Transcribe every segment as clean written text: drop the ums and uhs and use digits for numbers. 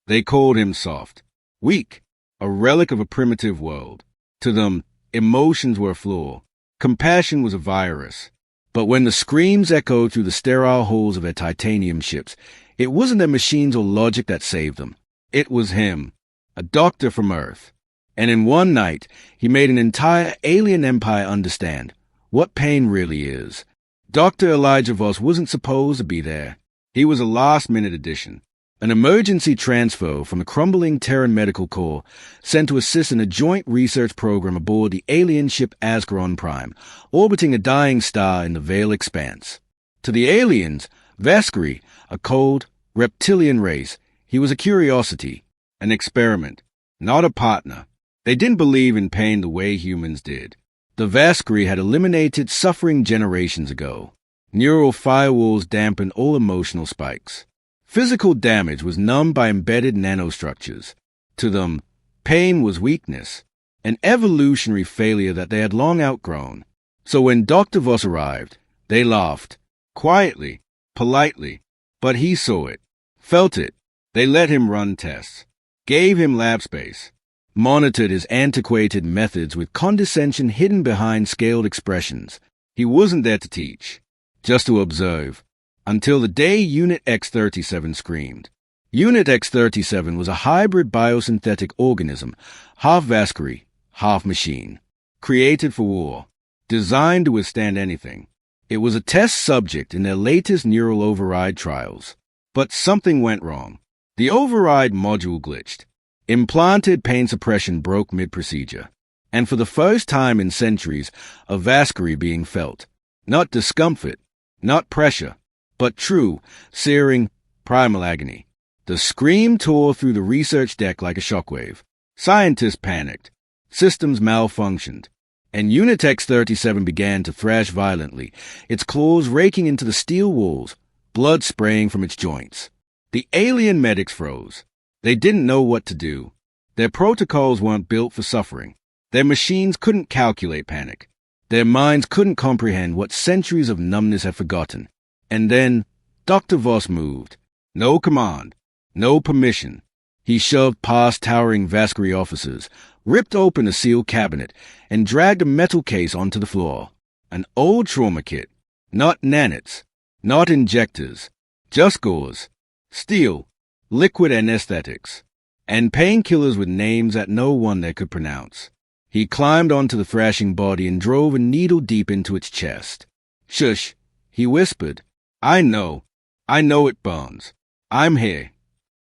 They called him soft, weak, a relic of a primitive world. To them, emotions were a flaw. Compassion was a virus. But when the screams echoed through the sterile halls of their titanium ships, it wasn't their machines or logic that saved them. It was him, a doctor from Earth. And in one night, he made an entire alien empire understand what pain really is. Dr. Elijah Voss wasn't supposed to be there. He was a last-minute addition, an emergency transfer from the crumbling Terran Medical Corps sent to assist in a joint research program aboard the alien ship Ascaron Prime, orbiting a dying star in the Veil Expanse. To the aliens, Vaskari, a cold, reptilian race, he was a curiosity, an experiment, not a partner. They didn't believe in pain the way humans did. The Vaskari had eliminated suffering generations ago. Neural firewalls dampened all emotional spikes. Physical damage was numbed by embedded nanostructures. To them, pain was weakness, an evolutionary failure that they had long outgrown. So when Dr. Voss arrived, they laughed, quietly, politely, but he saw it, felt it. They let him run tests, gave him lab space, monitored his antiquated methods with condescension hidden behind scaled expressions. He wasn't there to teach, just to observe, until the day Unit X-37 screamed. Unit X-37 was a hybrid biosynthetic organism, half Vaskari, half machine, created for war, designed to withstand anything. It was a test subject in their latest neural override trials. But something went wrong. The override module glitched. Implanted pain suppression broke mid-procedure. And for the first time in centuries, a Vaskari being felt. Not discomfort, not pressure, but true, searing, primal agony. The scream tore through the research deck like a shockwave. Scientists panicked. Systems malfunctioned. And Unit X-37 began to thrash violently, its claws raking into the steel walls, blood spraying from its joints. The alien medics froze. They didn't know what to do. Their protocols weren't built for suffering. Their machines couldn't calculate panic. Their minds couldn't comprehend what centuries of numbness had forgotten. And then, Dr. Voss moved. No command. No permission. He shoved past towering Vaskari officers, ripped open a sealed cabinet, and dragged a metal case onto the floor. An old trauma kit. Not nanits. Not injectors. Just gauze. Steel. Liquid anesthetics. And painkillers with names that no one there could pronounce. He climbed onto the thrashing body and drove a needle deep into its chest. Shush, he whispered. I know it burns. I'm here.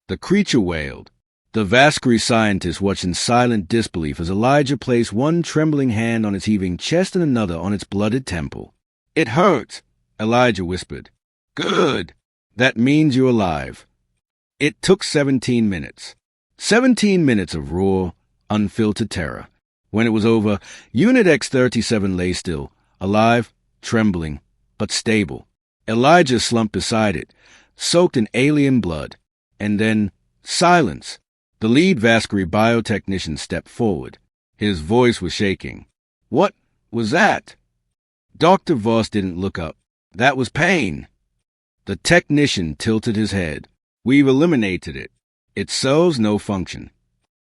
The creature wailed. The Vaskari scientist watched in silent disbelief as Elijah placed one trembling hand on its heaving chest and another on its blooded temple. It hurts, Elijah whispered. Good. That means you're alive. It took 17 minutes. 17 minutes of raw, unfiltered terror. When it was over, Unit X-37 lay still, alive, trembling, but stable. Elijah slumped beside it, soaked in alien blood. And then, silence. The lead Vaskari biotechnician stepped forward. His voice was shaking. What was that? Dr. Voss didn't look up. That was pain. The technician tilted his head. We've eliminated it. It serves no function.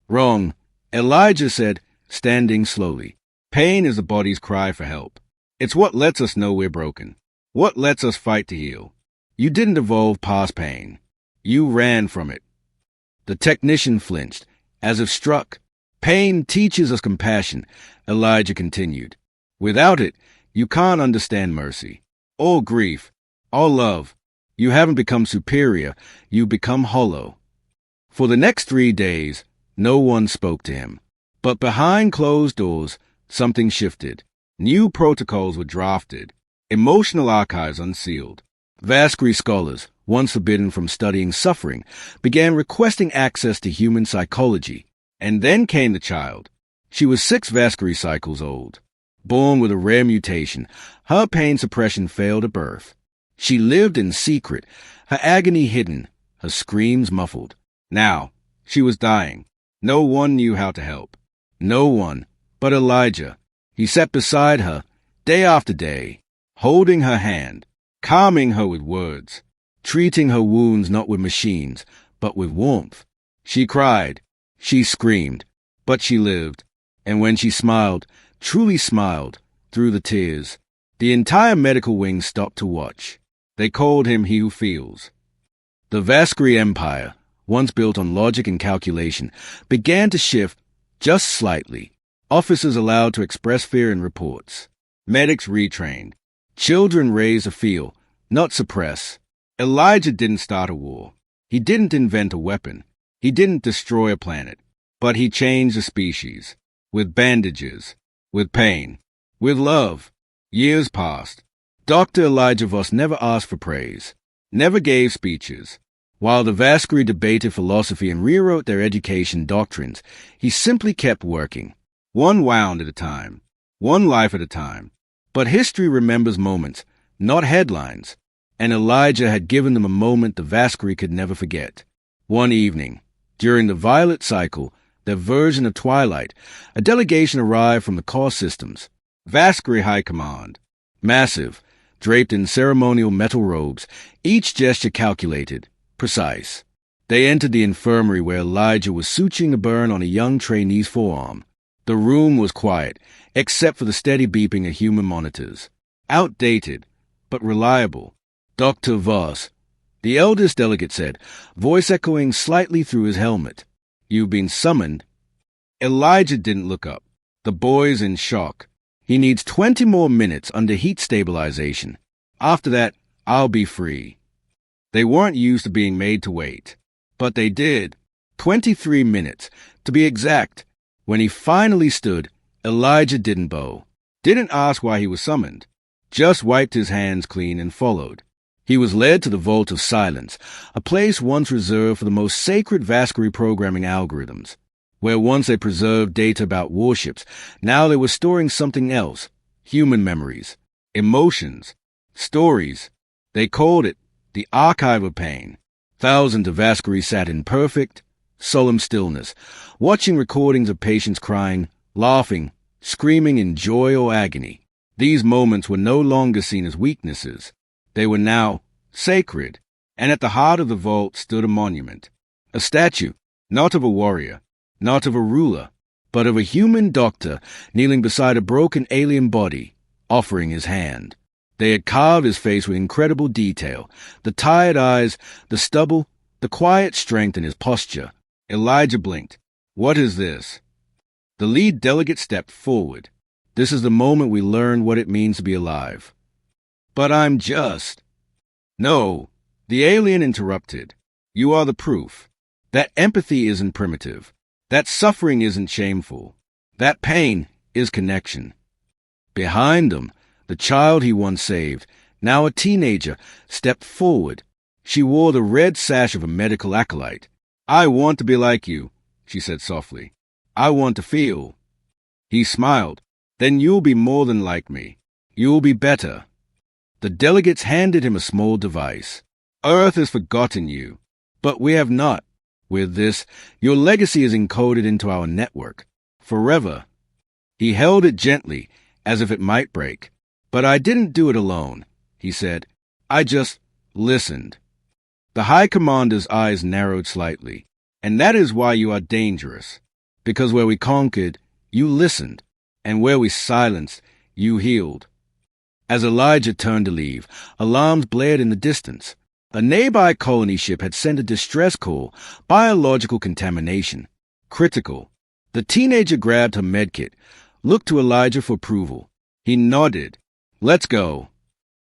Wrong, Elijah said, standing slowly. Pain is the body's cry for help. It's what lets us know we're broken. What lets us fight to heal. You didn't evolve past pain. You ran from it. The technician flinched, as if struck. Pain teaches us compassion, Elijah continued. Without it, you can't understand mercy, or grief, or love. You haven't become superior, you become hollow. For the next 3 days, no one spoke to him. But behind closed doors, something shifted. New protocols were drafted, emotional archives unsealed. Vaskari scholars, once forbidden from studying suffering, began requesting access to human psychology. And then came the child. She was 6 Vaskari cycles old. Born with a rare mutation, her pain suppression failed at birth. She lived in secret, her agony hidden, her screams muffled. Now, she was dying. No one knew how to help. No one but Elijah. He sat beside her, day after day, holding her hand, calming her with words, treating her wounds not with machines, but with warmth. She cried. She screamed. But she lived. And when she smiled, truly smiled, through the tears, the entire medical wing stopped to watch. They called him He Who Feels. The Vaskari Empire, once built on logic and calculation, began to shift just slightly. Officers allowed to express fear in reports. Medics retrained. Children raised to feel, not suppress. Elijah didn't start a war. He didn't invent a weapon. He didn't destroy a planet. But he changed a species. With bandages. With pain. With love. Years passed. Dr. Elijah Voss never asked for praise. Never gave speeches. While the Vaskari debated philosophy and rewrote their education doctrines, he simply kept working. One wound at a time. One life at a time. But history remembers moments, not headlines. And Elijah had given them a moment the Vaskari could never forget. One evening, during the Violet Cycle, their version of Twilight, a delegation arrived from the core systems. Vaskari High Command. Massive, draped in ceremonial metal robes, each gesture calculated, precise. They entered the infirmary where Elijah was suturing a burn on a young trainee's forearm. The room was quiet, except for the steady beeping of human monitors. Outdated, but reliable. Dr. Voss, the eldest delegate said, voice echoing slightly through his helmet. You've been summoned. Elijah didn't look up. The boy's in shock. He needs 20 more minutes under heat stabilization. After that, I'll be free. They weren't used to being made to wait. But they did. 23 minutes, to be exact. When he finally stood, Elijah didn't bow. Didn't ask why he was summoned. Just wiped his hands clean and followed. He was led to the Vault of Silence, a place once reserved for the most sacred Vaskari programming algorithms. Where once they preserved data about warships, now they were storing something else. Human memories, emotions, stories. They called it the Archive of Pain. Thousands of Vaskari sat in perfect, solemn stillness, watching recordings of patients crying, laughing, screaming in joy or agony. These moments were no longer seen as weaknesses. They were now sacred, and at the heart of the vault stood a monument, a statue, not of a warrior, not of a ruler, but of a human doctor kneeling beside a broken alien body, offering his hand. They had carved his face with incredible detail, the tired eyes, the stubble, the quiet strength in his posture. Elijah blinked. What is this? The lead delegate stepped forward. This is the moment we learn what it means to be alive. But I'm just... No, the alien interrupted. You are the proof. That empathy isn't primitive. That suffering isn't shameful. That pain is connection. Behind him, the child he once saved, now a teenager, stepped forward. She wore the red sash of a medical acolyte. I want to be like you, she said softly. I want to feel. He smiled. Then you'll be more than like me. You'll be better. The delegates handed him a small device. Earth has forgotten you, but we have not. With this, your legacy is encoded into our network, forever. He held it gently, as if it might break. But I didn't do it alone, he said. I just listened. The High Commander's eyes narrowed slightly. And that is why you are dangerous. Because where we conquered, you listened. And where we silenced, you healed. As Elijah turned to leave, alarms blared in the distance. A nearby colony ship had sent a distress call, biological contamination. Critical. The teenager grabbed her medkit, looked to Elijah for approval. He nodded. Let's go.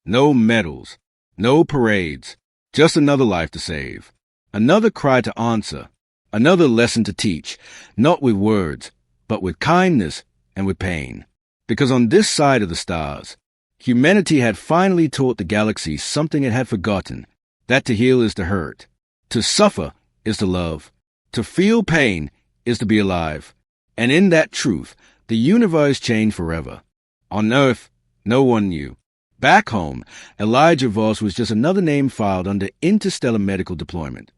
No medals. No parades. Just another life to save. Another cry to answer. Another lesson to teach, not with words, but with kindness and with pain. Because on this side of the stars, humanity had finally taught the galaxy something it had forgotten, that to heal is to hurt, to suffer is to love, to feel pain is to be alive. And in that truth, the universe changed forever. On Earth, no one knew. Back home, Elijah Voss was just another name filed under interstellar medical deployment.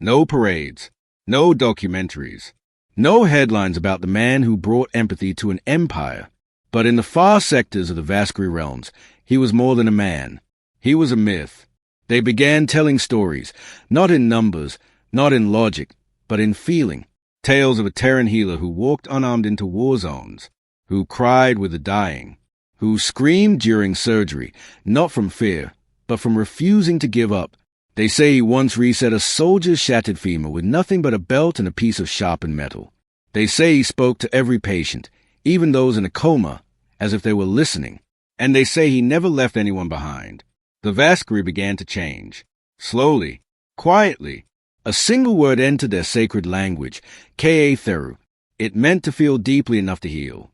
No parades, no documentaries, no headlines about the man who brought empathy to an empire. But in the far sectors of the Vaskari realms, he was more than a man. He was a myth. They began telling stories, not in numbers, not in logic, but in feeling. Tales of a Terran healer who walked unarmed into war zones, who cried with the dying, who screamed during surgery, not from fear, but from refusing to give up. They say he once reset a soldier's shattered femur with nothing but a belt and a piece of sharpened metal. They say he spoke to every patient, even those in a coma, as if they were listening. And they say he never left anyone behind. The Vaskari began to change. Slowly, quietly. A single word entered their sacred language, Ka-Theru. It meant to feel deeply enough to heal.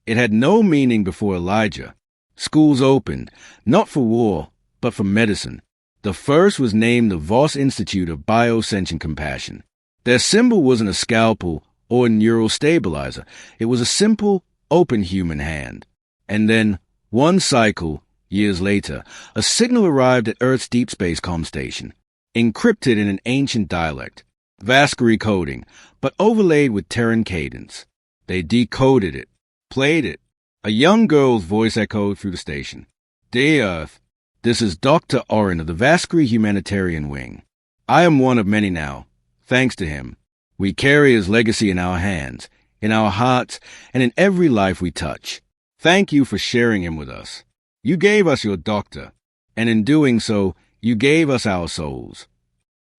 It had no meaning before Elijah. Schools opened, not for war, but for medicine. The first was named the Voss Institute of Biosentient Compassion. Their symbol wasn't a scalpel or a neural stabilizer. It was a simple, open human hand. And then, one cycle, years later, a signal arrived at Earth's deep space comm station, encrypted in an ancient dialect, Vaskari coding, but overlaid with Terran cadence. They decoded it, played it. A young girl's voice echoed through the station. "Dear Earth, this is Dr. Orin of the Vaskari Humanitarian Wing. I am one of many now. Thanks to him, we carry his legacy in our hands, in our hearts, and in every life we touch. Thank you for sharing him with us. You gave us your doctor, and in doing so, you gave us our souls."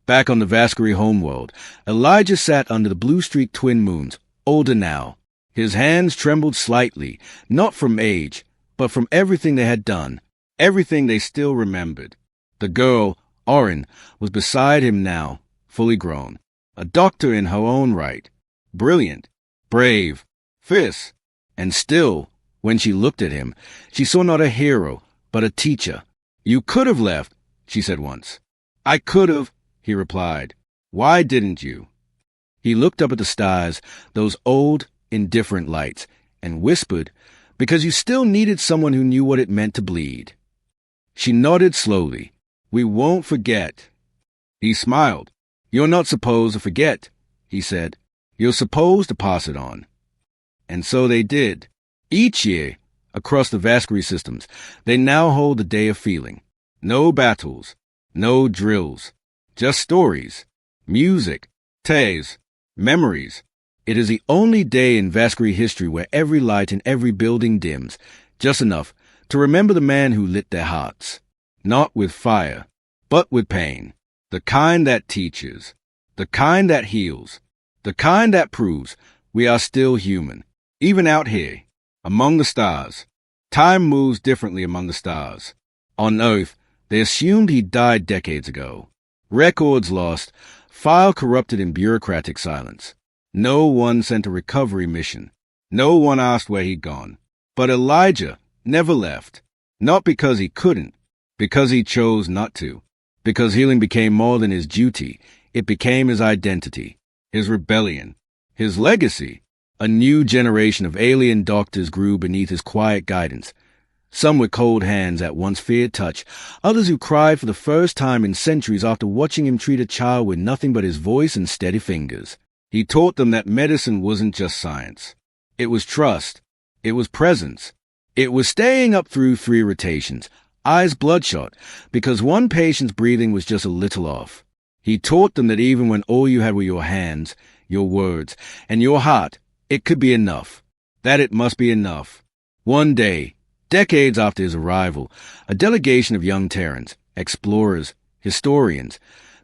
Back on the Vaskari homeworld, Elijah sat under the blue-streaked twin moons, older now. His hands trembled slightly, not from age, but from everything they had done, everything they still remembered. The girl, Orin, was beside him now, fully grown, a doctor in her own right, brilliant, brave, fierce, and still, when she looked at him, she saw not a hero, but a teacher. "You could have left," she said once. "I could have," he replied. "Why didn't you?" He looked up at the stars, those old, indifferent lights, and whispered, "Because you still needed someone who knew what it meant to bleed." She nodded slowly. "We won't forget." He smiled. "You're not supposed to forget," he said. "You're supposed to pass it on." And so they did. Each year, across the Vaskari systems, they now hold the Day of Feeling. No battles, no drills, just stories, music, tales, memories. It is the only day in Vaskari history where every light in every building dims, just enough to remember the man who lit their hearts. Not with fire, but with pain. The kind that teaches, the kind that heals, the kind that proves we are still human, even out here, among the stars. Time moves differently among the stars. On Earth, they assumed he died decades ago. Records lost, file corrupted in bureaucratic silence. No one sent a recovery mission. No one asked where he'd gone. But Elijah never left. Not because he couldn't, because he chose not to. Because healing became more than his duty. It became his identity, his rebellion, his legacy. A new generation of alien doctors grew beneath his quiet guidance. Some with cold hands at once feared touch, others who cried for the first time in centuries after watching him treat a child with nothing but his voice and steady fingers. He taught them that medicine wasn't just science. It was trust. It was presence. It was staying up through 3 rotations, eyes bloodshot, because one patient's breathing was just a little off. He taught them that even when all you had were your hands, your words, and your heart, it could be enough. That it must be enough. One day, decades after his arrival, a delegation of young Terrans, explorers, historians,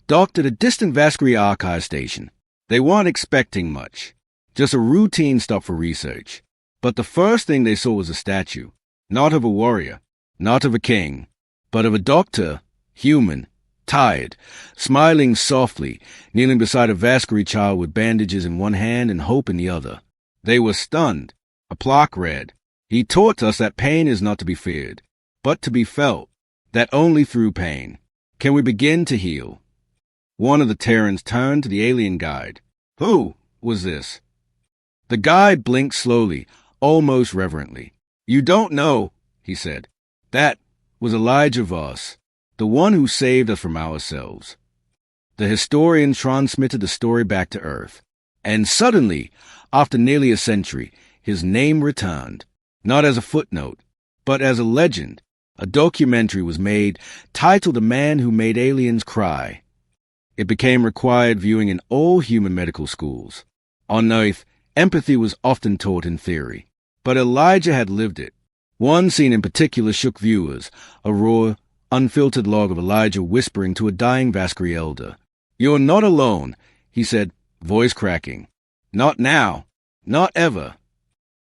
docked at a distant Vaskari archive station. They weren't expecting much, just a routine stop for research. But the first thing they saw was a statue, not of a warrior, not of a king, but of a doctor, human, tired, smiling softly, kneeling beside a Vaskari child with bandages in one hand and hope in the other. They were stunned. A plaque read, "He taught us that pain is not to be feared, but to be felt, that only through pain can we begin to heal." One of the Terrans turned to the alien guide. "Who was this?" The guide blinked slowly, almost reverently. "You don't know," he said. "That was Elijah Voss, the one who saved us from ourselves." The historian transmitted the story back to Earth. And suddenly, after nearly a century, his name returned. Not as a footnote, but as a legend. A documentary was made titled "The Man Who Made Aliens Cry." It became required viewing in all human medical schools. On Earth, empathy was often taught in theory, but Elijah had lived it. One scene in particular shook viewers, a raw, unfiltered log of Elijah whispering to a dying Vaskari elder. "You're not alone," he said, voice cracking. "Not now. Not ever."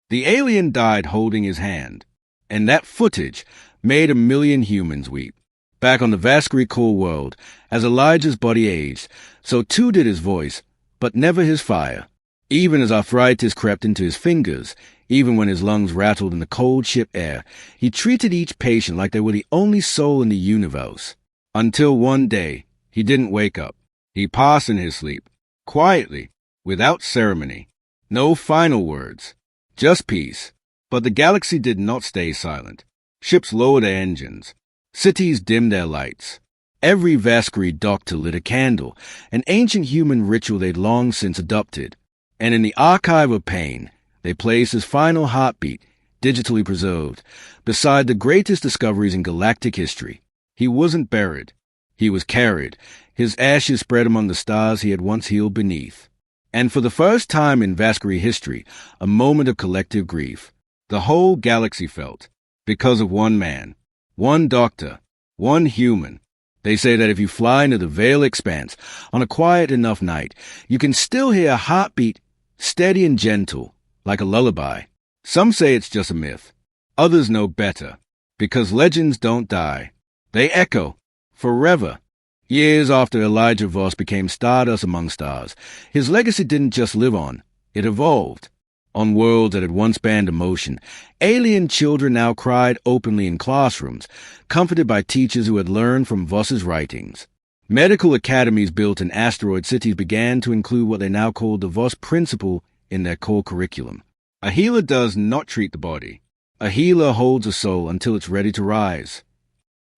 The alien died holding his hand, and that footage made 1,000,000 humans weep. Back on the Vaskari core world, as Elijah's body aged, so too did his voice, but never his fire. Even as arthritis crept into his fingers, even when his lungs rattled in the cold ship air, he treated each patient like they were the only soul in the universe. Until one day, he didn't wake up. He passed in his sleep, quietly, without ceremony. No final words, just peace. But the galaxy did not stay silent. Ships lowered their engines. Cities dimmed their lights. Every Vaskari doctor lit a candle, an ancient human ritual they'd long since adopted. And in the archive of pain, they placed his final heartbeat, digitally preserved, beside the greatest discoveries in galactic history. He wasn't buried. He was carried, his ashes spread among the stars he had once healed beneath. And for the first time in Vaskari history, a moment of collective grief. The whole galaxy felt, because of one man, one doctor, one human. They say that if you fly into the veiled expanse on a quiet enough night, you can still hear a heartbeat, steady and gentle, like a lullaby. Some say it's just a myth. Others know better, because legends don't die. They echo, forever. Years after Elijah Voss became stardust among stars, his legacy didn't just live on, it evolved. On worlds that had once banned emotion, alien children now cried openly in classrooms, comforted by teachers who had learned from Voss's writings. Medical academies built in asteroid cities began to include what they now called the Voss principle in their core curriculum. A healer does not treat the body. A healer holds a soul until it's ready to rise.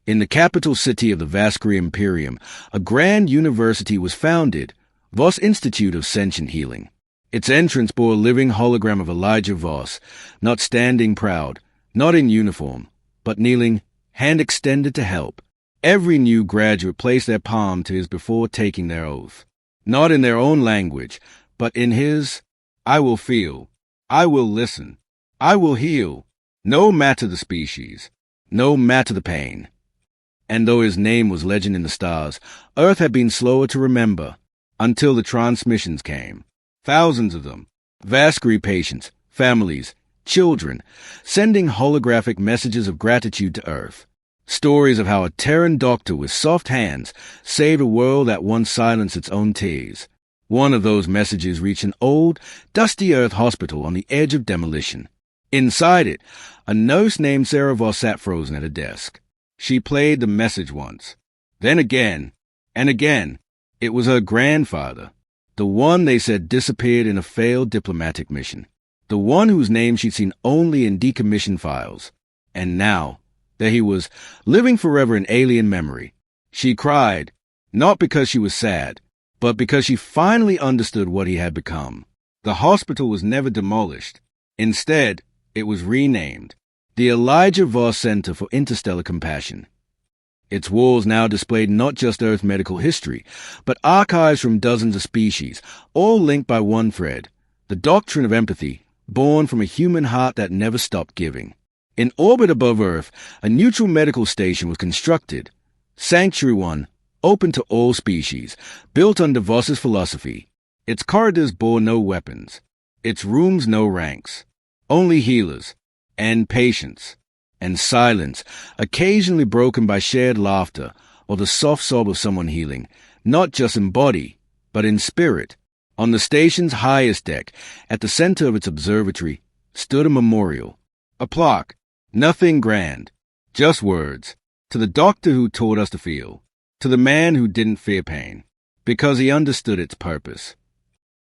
In the capital city of the Vaskari Empire, a grand university was founded, Voss Institute of Sentient Healing. Its entrance bore a living hologram of Elijah Voss, not standing proud, not in uniform, but kneeling, hand extended to help. Every new graduate placed their palm to his before taking their oath. Not in their own language, but in his, "I will feel, I will listen, I will heal, no matter the species, no matter the pain." And though his name was legend in the stars, Earth had been slower to remember, until the transmissions came. Thousands of them, Vaskari patients, families, children, sending holographic messages of gratitude to Earth. Stories of how a Terran doctor with soft hands saved a world that once silenced its own tears. One of those messages reached an old, dusty Earth hospital on the edge of demolition. Inside it, a nurse named Sarah Voss sat frozen at a desk. She played the message once, then again, and again. It was her grandfather, the one they said disappeared in a failed diplomatic mission, the one whose name she'd seen only in decommissioned files. And now, there he was, living forever in alien memory. She cried, not because she was sad, but because she finally understood what he had become. The hospital was never demolished. Instead, it was renamed the Elijah Voss Center for Interstellar Compassion. Its walls now displayed not just Earth medical history, but archives from dozens of species, all linked by one thread, the doctrine of empathy, born from a human heart that never stopped giving. In orbit above Earth, a neutral medical station was constructed, Sanctuary One, open to all species, built under Voss's philosophy. Its corridors bore no weapons, its rooms no ranks, only healers, and patience, and silence, occasionally broken by shared laughter or the soft sob of someone healing, not just in body, but in spirit. On the station's highest deck, at the center of its observatory, stood a memorial, a plaque, nothing grand, just words, to the doctor who taught us to feel, to the man who didn't fear pain, because he understood its purpose.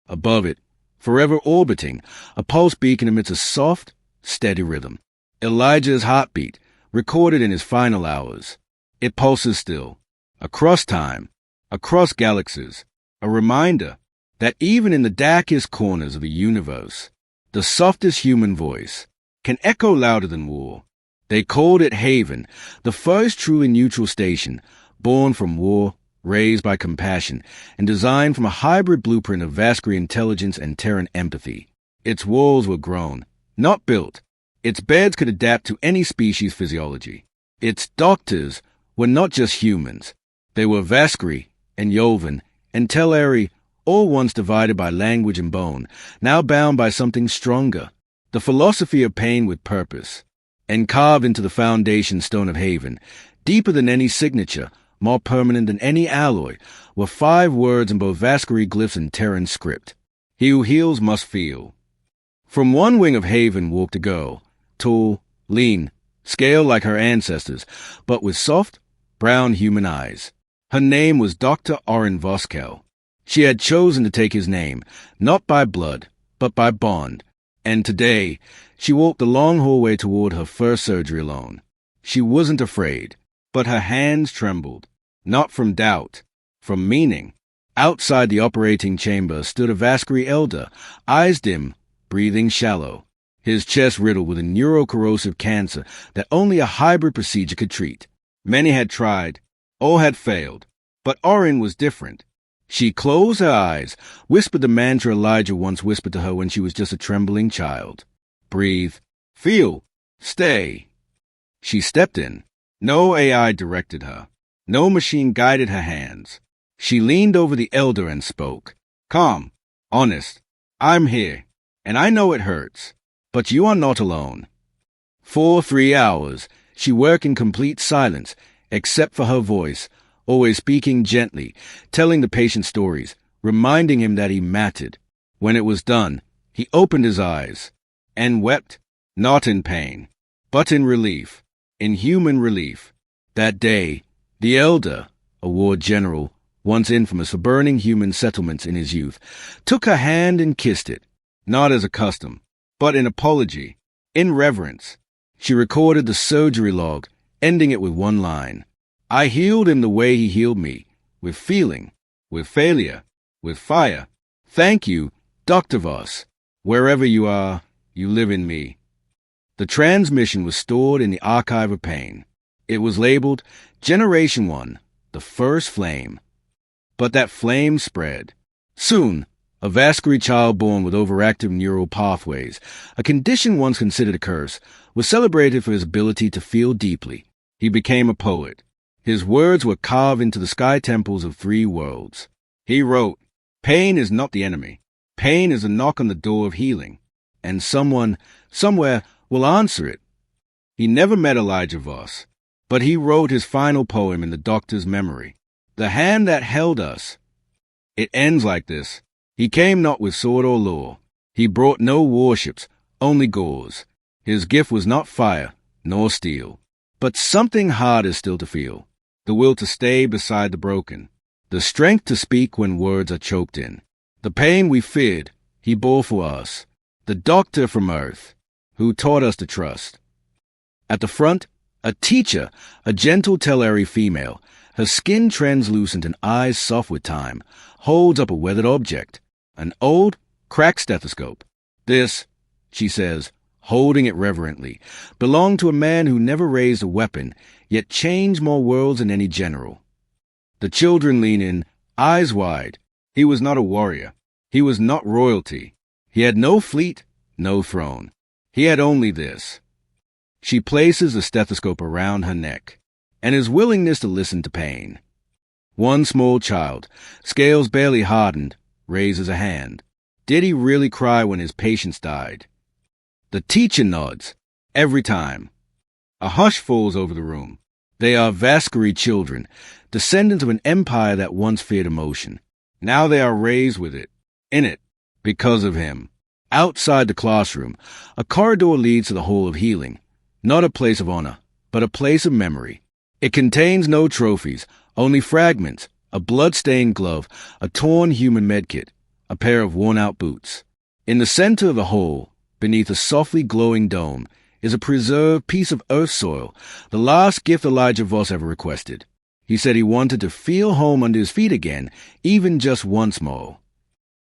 Above it, forever orbiting, a pulse beacon emits a soft, steady rhythm. Elijah's heartbeat, recorded in his final hours. It pulses still, across time, across galaxies, a reminder that even in the darkest corners of the universe, the softest human voice can echo louder than war. They called it Haven, the first truly neutral station, born from war raised by compassion, and designed from a hybrid blueprint of Vaskari intelligence and Terran empathy. Its walls were grown, not built. Its beds could adapt to any species' physiology. Its doctors were not just humans. They were Vaskari and Yolvan and Teleri, all once divided by language and bone, now bound by something stronger, the philosophy of pain with purpose. And carved into the foundation stone of Haven, deeper than any signature, more permanent than any alloy, were 5 words in both Vaskari glyphs and Terran script. He who heals must feel. From one wing of Haven walked a girl, tall, lean, scaled like her ancestors, but with soft, brown human eyes. Her name was Dr. Oren Voskel. She had chosen to take his name, not by blood, but by bond, and today she walked the long hallway toward her first surgery alone. She wasn't afraid, but her hands trembled, not from doubt, from meaning. Outside the operating chamber stood a Vaskari elder, eyes dim, breathing shallow, his chest riddled with a neurocorrosive cancer that only a hybrid procedure could treat. Many had tried, all had failed, but Oren was different. She closed her eyes, whispered the mantra Elijah once whispered to her when she was just a trembling child. Breathe, feel, stay. She stepped in. No AI directed her. No machine guided her hands. She leaned over the elder and spoke. Calm, honest. I'm here, and I know it hurts, but you are not alone. For 3 hours, she worked in complete silence, except for her voice, always speaking gently, telling the patient stories, reminding him that he mattered. When it was done, he opened his eyes and wept, not in pain, but in relief, in human relief. That day, the elder, a war general, once infamous for burning human settlements in his youth, took her hand and kissed it, not as a custom, but in apology, in reverence. She recorded the surgery log, ending it with one line. I healed him the way he healed me, with feeling, with failure, with fire. Thank you, Dr. Voss. Wherever you are, you live in me. The transmission was stored in the archive of pain. It was labeled Generation 1, the first flame. But that flame spread. Soon, a Vaskari child born with overactive neural pathways, a condition once considered a curse, was celebrated for his ability to feel deeply. He became a poet. His words were carved into the sky temples of 3 worlds. He wrote, Pain is not the enemy. Pain is a knock on the door of healing, and someone, somewhere, will answer it. He never met Elijah Voss, but he wrote his final poem in the doctor's memory. The hand that held us. It ends like this. He came not with sword or law. He brought no warships, only gauze. His gift was not fire, nor steel, but something harder still to feel. The will to stay beside the broken. The strength to speak when words are choked in. The pain we feared, he bore for us. The doctor from Earth, who taught us to trust. At the front, a teacher, a gentle Teleri female, her skin translucent and eyes soft with time, holds up a weathered object, an old, cracked stethoscope. This, she says, holding it reverently, belonged to a man who never raised a weapon, yet changed more worlds than any general. The children lean in, eyes wide. He was not a warrior. He was not royalty. He had no fleet, no throne. He had only this. She places the stethoscope around her neck, and his willingness to listen to pain. One small child, scales barely hardened, raises a hand. Did he really cry when his patients died? The teacher nods, every time. A hush falls over the room. They are Vaskari children, descendants of an empire that once feared emotion. Now they are raised with it, in it, because of him. Outside the classroom, a corridor leads to the Hall of Healing, not a place of honor, but a place of memory. It contains no trophies, only fragments, a blood-stained glove, a torn human medkit, a pair of worn-out boots. In the center of the hall, beneath a softly glowing dome, is a preserved piece of earth soil, the last gift Elijah Voss ever requested. He said he wanted to feel home under his feet again, even just once more.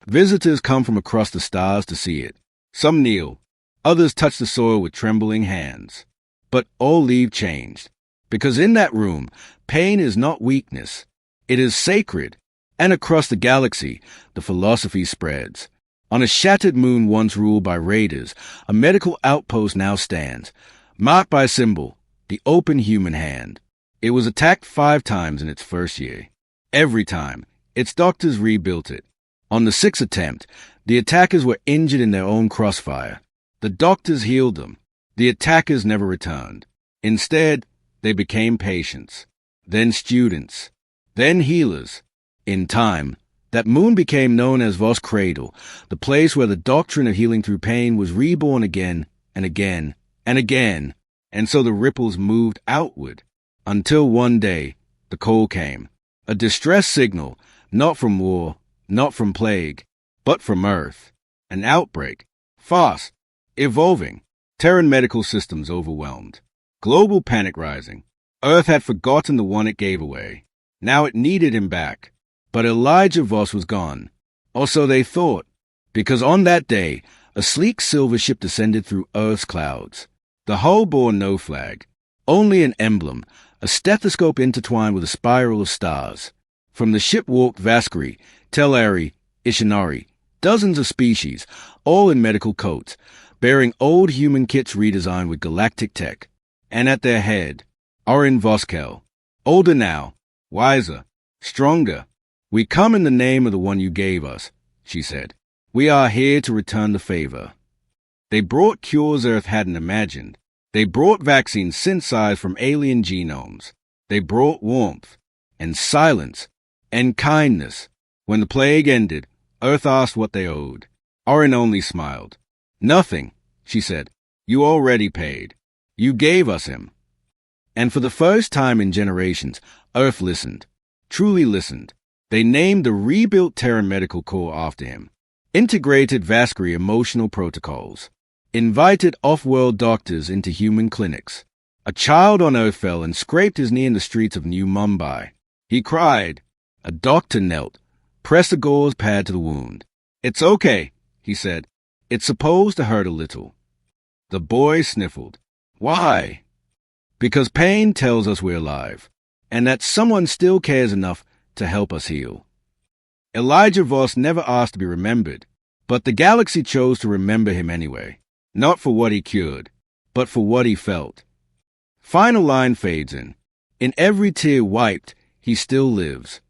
Visitors come from across the stars to see it. Some kneel, others touch the soil with trembling hands. But all leave changed, because in that room, pain is not weakness. It is sacred. And across the galaxy, the philosophy spreads. On a shattered moon once ruled by raiders, a medical outpost now stands, marked by a symbol, the open human hand. It was attacked 5 times in its first year. Every time, its doctors rebuilt it. On the 6th attempt, the attackers were injured in their own crossfire. The doctors healed them. The attackers never returned. Instead, they became patients, then students, then healers. In time, that moon became known as Voss Cradle, the place where the doctrine of healing through pain was reborn again and again and again, and so the ripples moved outward, until one day the call came, a distress signal, not from war, not from plague, but from Earth, an outbreak, fast, evolving, Terran medical systems overwhelmed, global panic rising. Earth had forgotten the one it gave away. Now it needed him back. But Elijah Voss was gone, or so they thought, because on that day, a sleek silver ship descended through Earth's clouds. The hull bore no flag, only an emblem, a stethoscope intertwined with a spiral of stars. From the ship walked Vaskari, Telari, Ishinari, dozens of species, all in medical coats, bearing old human kits redesigned with galactic tech. And at their head, Orin Voskel, older now, wiser, stronger. "We come in the name of the one you gave us," she said. "We are here to return the favor." They brought cures Earth hadn't imagined. They brought vaccines synthesized from alien genomes. They brought warmth, and silence, and kindness. When the plague ended, Earth asked what they owed. Orin only smiled. "Nothing," she said. "You already paid. You gave us him." And for the first time in generations, Earth listened, truly listened. They named the rebuilt Terran Medical Corps after him, integrated Vaskari emotional protocols, invited off-world doctors into human clinics. A child on Earth fell and scraped his knee in the streets of New Mumbai. He cried. A doctor knelt, pressed a gauze pad to the wound. "It's okay," he said. "It's supposed to hurt a little." The boy sniffled. "Why?" "Because pain tells us we're alive, and that someone still cares enough to help us heal." Elijah Voss never asked to be remembered, but the galaxy chose to remember him anyway, not for what he cured, but for what he felt. Final line fades in. In every tear wiped, he still lives.